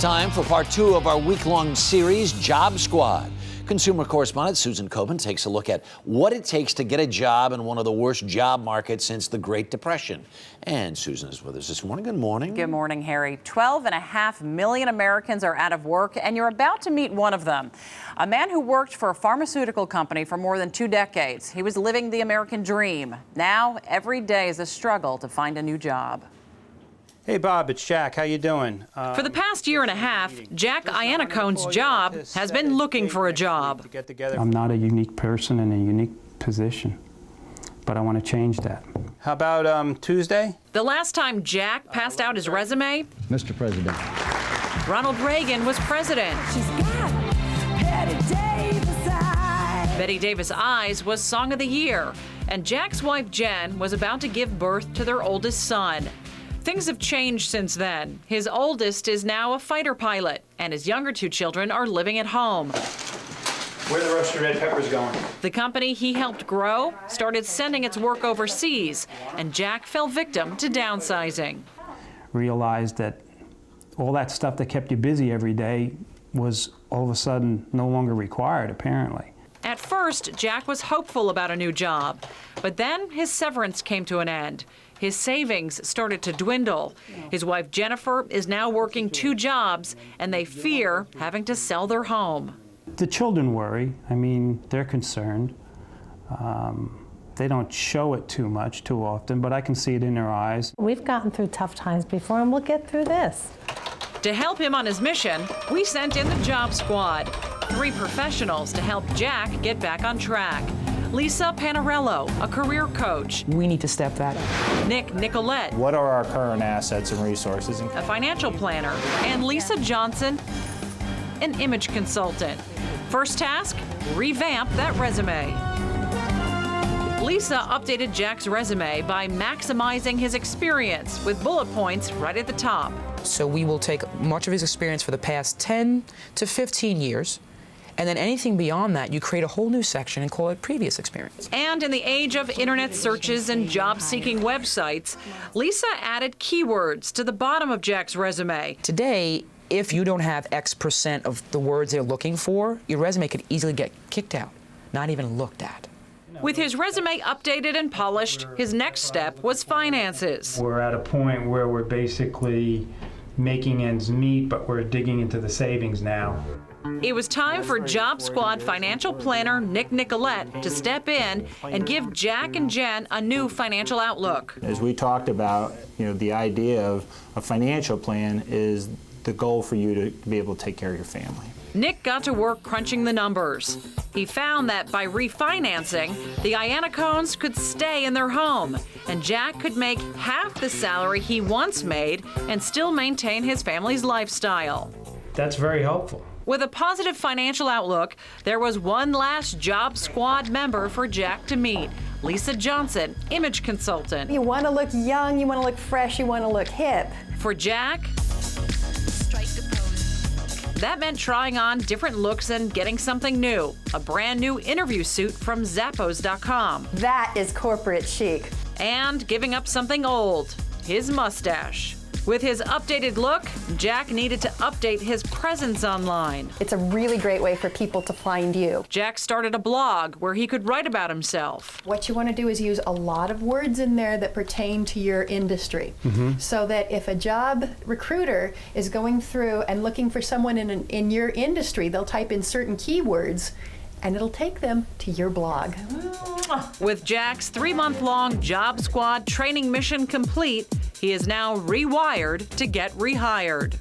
time for part 2 of our week-long series, Job Squad. Consumer correspondent Susan Coben takes a look at what it takes to get a job in one of the worst job markets since the Great Depression. And Susan is with us this morning. Good morning. Good morning, Harry. 12.5 million Americans are out of work, and you're about to meet one of them. A man who worked for a pharmaceutical company for more than 2 decades. He was living the American dream. Now, every day is a struggle to find a new job. Hey, Bob, it's Jack. How you doing? For the past year and a half, Jack Iannacone's job has been looking for a job. I'm not a unique person in a unique position, but I want to change that. How about Tuesday? The last time Jack passed out his resume, Mr. President, Ronald Reagan was president. She's got Betty Davis eyes. Betty Davis Eyes was Song of the Year, and Jack's wife Jen was about to give birth to their oldest son. Things have changed since then. His oldest is now a fighter pilot, and his younger 2 children are living at home. Where are the roasted red peppers going? The company he helped grow started sending its work overseas, and Jack fell victim to downsizing. Realized that all that stuff that kept you busy every day was all of a sudden no longer required, apparently. At first, Jack was hopeful about a new job, but then his severance came to an end. His savings started to dwindle. His wife Jennifer is now working 2 jobs, and they fear having to sell their home. The children worry. I mean, they're concerned. They don't show it too much, too often, but I can see it in their eyes. We've gotten through tough times before, and we'll get through this. To help him on his mission, we sent in the Job Squad, 3 professionals to help Jack get back on track. Lisa Panarello, a career coach. We need to step that up. Nick Nicolette, What are our current assets and resources? a financial planner. And Lisa Johnson, an image consultant. First task, revamp that resume. Lisa updated Jack's resume by maximizing his experience with bullet points right at the top. So we will take much of his experience for the past 10 to 15 years, and then anything beyond that, you create a whole new section and call it previous experience. And in the age of internet searches and job-seeking websites, Lisa added keywords to the bottom of Jack's resume. Today, if you don't have X% of the words they're looking for, your resume could easily get kicked out, not even looked at. With his resume updated and polished, his next step was finances. We're at a point where we're basically making ends meet, but we're digging into the savings now. It was time for Job Squad financial planner Nick Nicolette to step in and give Jack and Jen a new financial outlook. As we talked about, the idea of a financial plan is the goal for you to be able to take care of your family. Nick got to work crunching the numbers. He found that by refinancing, the Iannacones could stay in their home, and Jack could make half the salary he once made and still maintain his family's lifestyle. That's very helpful. With a positive financial outlook, there was one last Job Squad member for Jack to meet, Lisa Johnson, image consultant. You want to look young, you want to look fresh, you want to look hip. For Jack, that meant trying on different looks and getting something new, a brand new interview suit from Zappos.com. That is corporate chic. And giving up something old, his mustache. With his updated look, Jack needed to update his presence online. It's a really great way for people to find you. Jack started a blog where he could write about himself. What you want to do is use a lot of words in there that pertain to your industry, so that if a job recruiter is going through and looking for someone in your industry, they'll type in certain keywords and it'll take them to your blog. With Jack's 3-month-long Job Squad training mission complete, he is now rewired to get rehired.